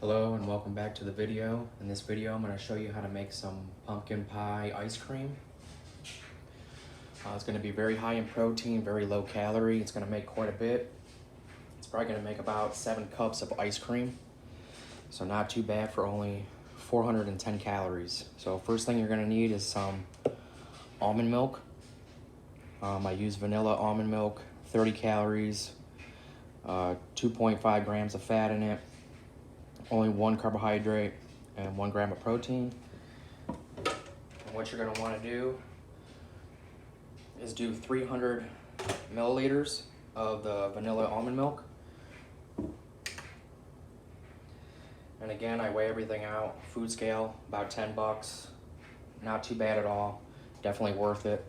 Hello and welcome back to the video. In this video I'm going to show you how to make some pumpkin pie ice cream. It's going to be very high in protein, very low calorie. It's going to make quite a bit. It's probably going to make about 7 cups of ice cream. So not too bad for only 410 calories. So first thing you're going to need is some almond milk. I use vanilla almond milk, 30 calories, 2.5 grams of fat in it. Only 1 carbohydrate and 1 gram of protein. And what you're going to want to do is do 300 milliliters of the vanilla almond milk. And again, I weigh everything out. Food scale, about 10 bucks. Not too bad at all. Definitely worth it.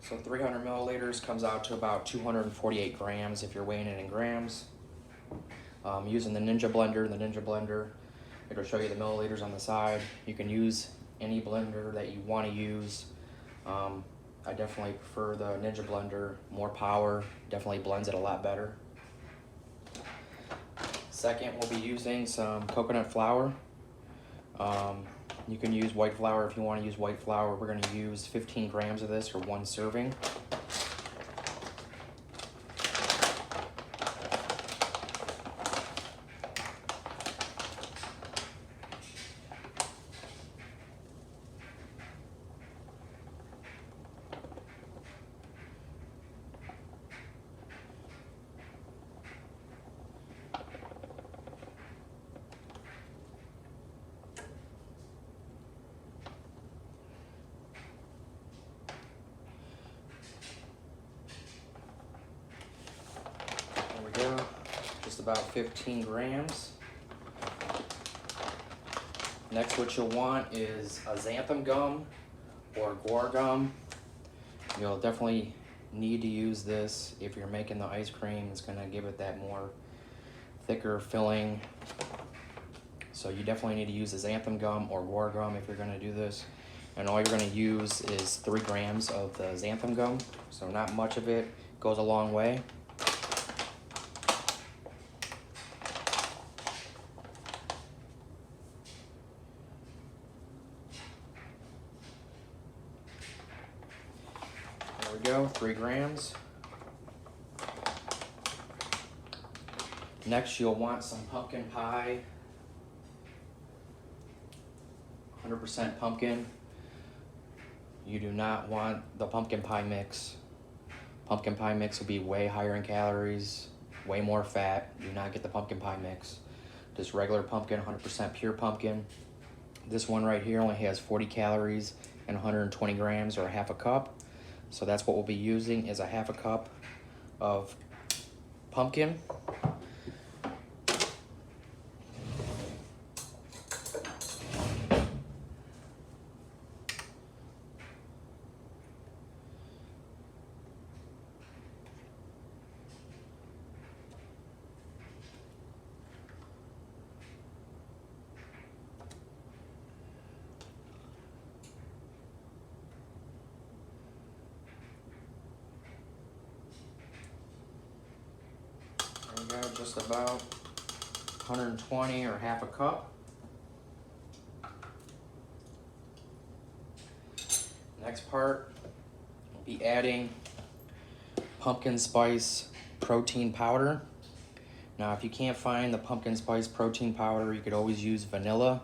So 300 milliliters comes out to about 248 grams if you're weighing it in grams. Using the Ninja blender, it'll show you the milliliters on the side. You can use any blender that you want to use. I definitely prefer the Ninja blender, more power, definitely blends it a lot better. Second, we'll be using some coconut flour. You can use white flour if you want to use white flour. We're going to use 15 grams of this, or 1 serving. There we go, just about 15 grams. Next, what you'll want is a xanthan gum or guar gum. You'll definitely need to use this if you're making the ice cream. It's going to give it that more thicker filling. So you definitely need to use the xanthan gum or guar gum if you're going to do this. And all you're going to use is 3 grams of the xanthan gum. So not much of it, goes a long way. There we go, 3 grams. Next, you'll want some pumpkin pie, 100% pumpkin. You do not want the pumpkin pie mix. Pumpkin pie mix will be way higher in calories, way more fat. Do not get the pumpkin pie mix. Just regular pumpkin, 100% pure pumpkin. This one right here only has 40 calories and 120 grams, or a half a cup. So that's what we'll be using, is a half a cup of pumpkin. There we go, just about 120, or half a cup. Next part, we'll be adding pumpkin spice protein powder. Now, if you can't find the pumpkin spice protein powder, you could always use vanilla,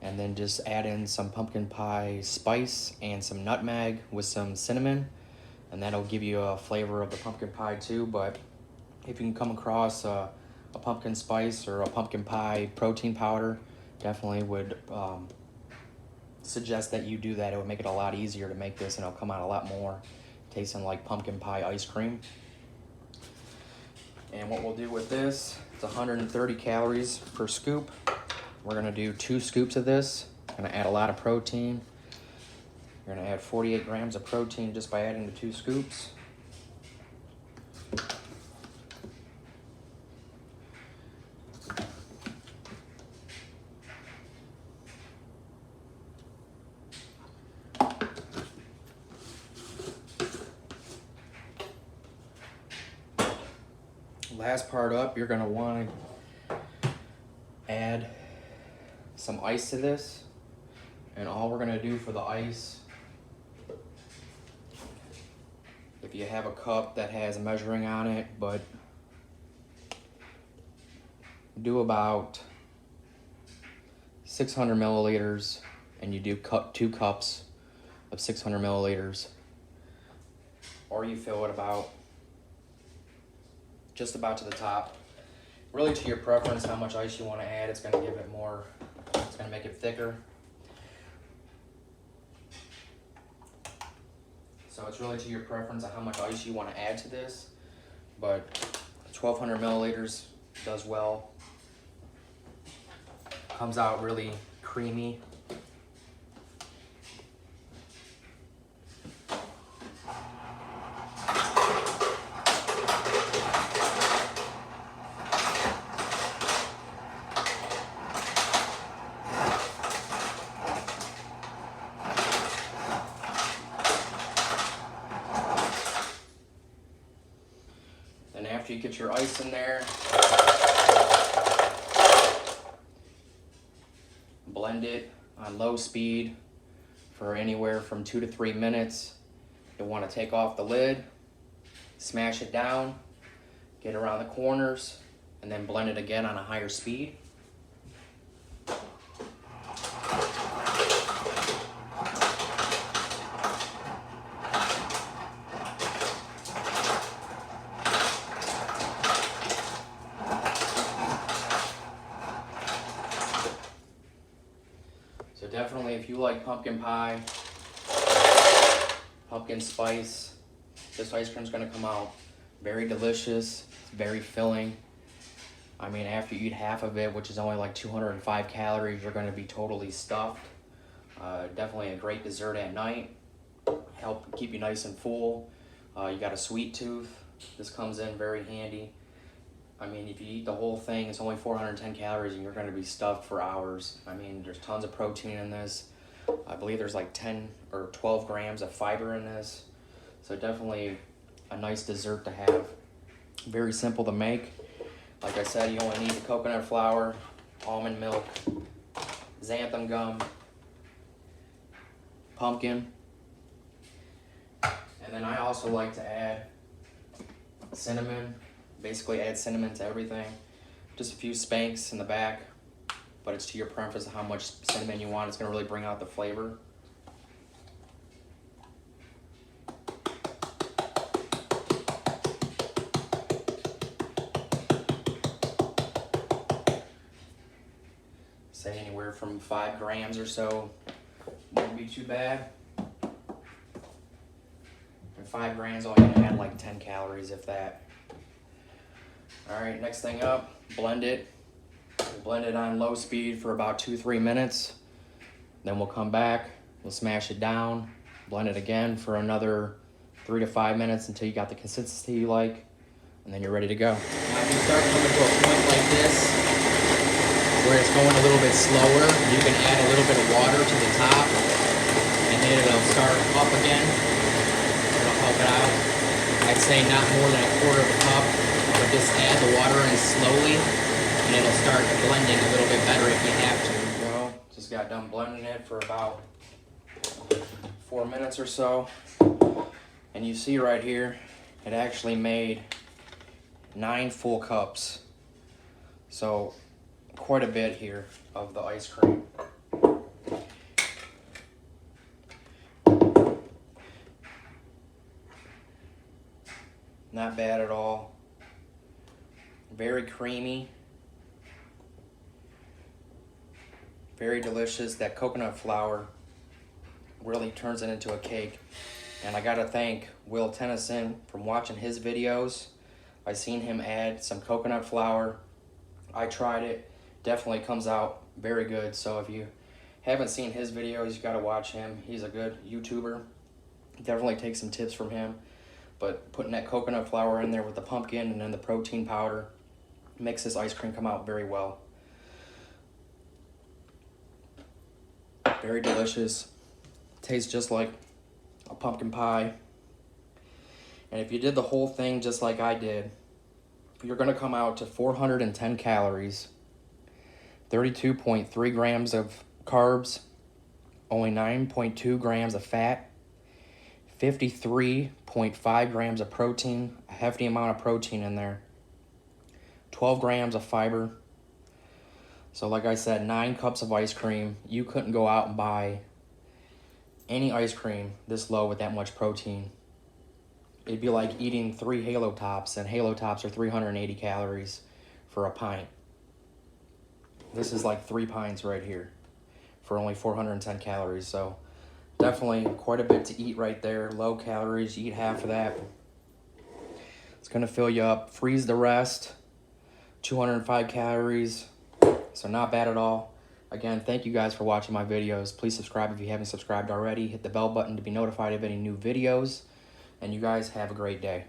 and then just add in some pumpkin pie spice and some nutmeg with some cinnamon, and that'll give you a flavor of the pumpkin pie too. But if you can come across a pumpkin spice or a pumpkin pie protein powder, definitely would suggest that you do that. It would make it a lot easier to make this, and it'll come out a lot more tasting like pumpkin pie ice cream. And what we'll do with this, it's 130 calories per scoop. We're gonna do 2 scoops of this. Gonna add a lot of protein. You're gonna add 48 grams of protein just by adding the 2 scoops. Last part up, you're gonna want to add some ice to this. And all we're gonna do for the ice, if you have a cup that has measuring on it, but do about 600 milliliters, and you do 2 cups of 600 milliliters, or you fill it about just about to the top. Really to your preference how much ice you want to add. It's going to give it more, it's going to make it thicker. So it's really to your preference of how much ice you want to add to this, but 1200 milliliters does well. Comes out really creamy. Then after you get your ice in there, blend it on low speed for anywhere from 2 to 3 minutes. You'll want to take off the lid, smash it down, get around the corners, and then blend it again on a higher speed. So definitely, if you like pumpkin pie, pumpkin spice, this ice cream is going to come out very delicious. It's very filling. I mean, after you eat half of it, which is only like 205 calories, you're going to be totally stuffed. Definitely a great dessert at night. Help keep you nice and full. You got a sweet tooth. This comes in very handy. I mean, if you eat the whole thing, it's only 410 calories and you're going to be stuffed for hours. I mean, there's tons of protein in this. I believe there's like 10 or 12 grams of fiber in this. So definitely a nice dessert to have. Very simple to make. Like I said, you only need the coconut flour, almond milk, xanthan gum, pumpkin. And then I also like to add cinnamon. Basically add cinnamon to everything. Just a few spanks in the back, but it's to your preference of how much cinnamon you want. It's going to really bring out the flavor. Say anywhere from 5 grams or so wouldn't be too bad. And 5 grams, all you're going to add like 10 calories, if that. Alright, next thing up, blend it. We'll blend it on low speed for about 2-3 minutes. Then we'll come back, we'll smash it down, blend it again for another 3 to 5 minutes until you got the consistency you like, and then you're ready to go. Now if you start coming to a point like this, where it's going a little bit slower, you can add a little bit of water to the top, and then it'll start up again. It'll help it out. I'd say not more than 1/4 of a cup. But just add the water in slowly, and it'll start blending a little bit better if you have to. So, just got done blending it for about 4 minutes or so. And you see right here, it actually made 9 full cups. So, quite a bit here of the ice cream. Not bad at all. Very creamy, very delicious. That coconut flour really turns it into a cake. And I gotta thank Will Tennyson from watching his videos. I seen him add some coconut flour. I tried it. Definitely comes out very good. So if you haven't seen his videos, you gotta watch him. He's a good YouTuber. Definitely take some tips from him. But putting that coconut flour in there with the pumpkin and then the protein powder makes this ice cream come out very well. Very delicious. Tastes just like a pumpkin pie. And if you did the whole thing just like I did, you're going to come out to 410 calories, 32.3 grams of carbs, only 9.2 grams of fat, 53.5 grams of protein, a hefty amount of protein in there, 12 grams of fiber. So like I said, 9 cups of ice cream. You couldn't go out and buy any ice cream this low with that much protein. It'd be like eating 3 Halo Tops, and Halo Tops are 380 calories for a pint. This is like 3 pints right here for only 410 calories. So definitely quite a bit to eat right there. Low calories, you eat half of that. It's gonna fill you up. Freeze the rest, 205 calories. So not bad at all. Again, thank you guys for watching my videos. Please subscribe if you haven't subscribed already. Hit the bell button to be notified of any new videos. And you guys have a great day.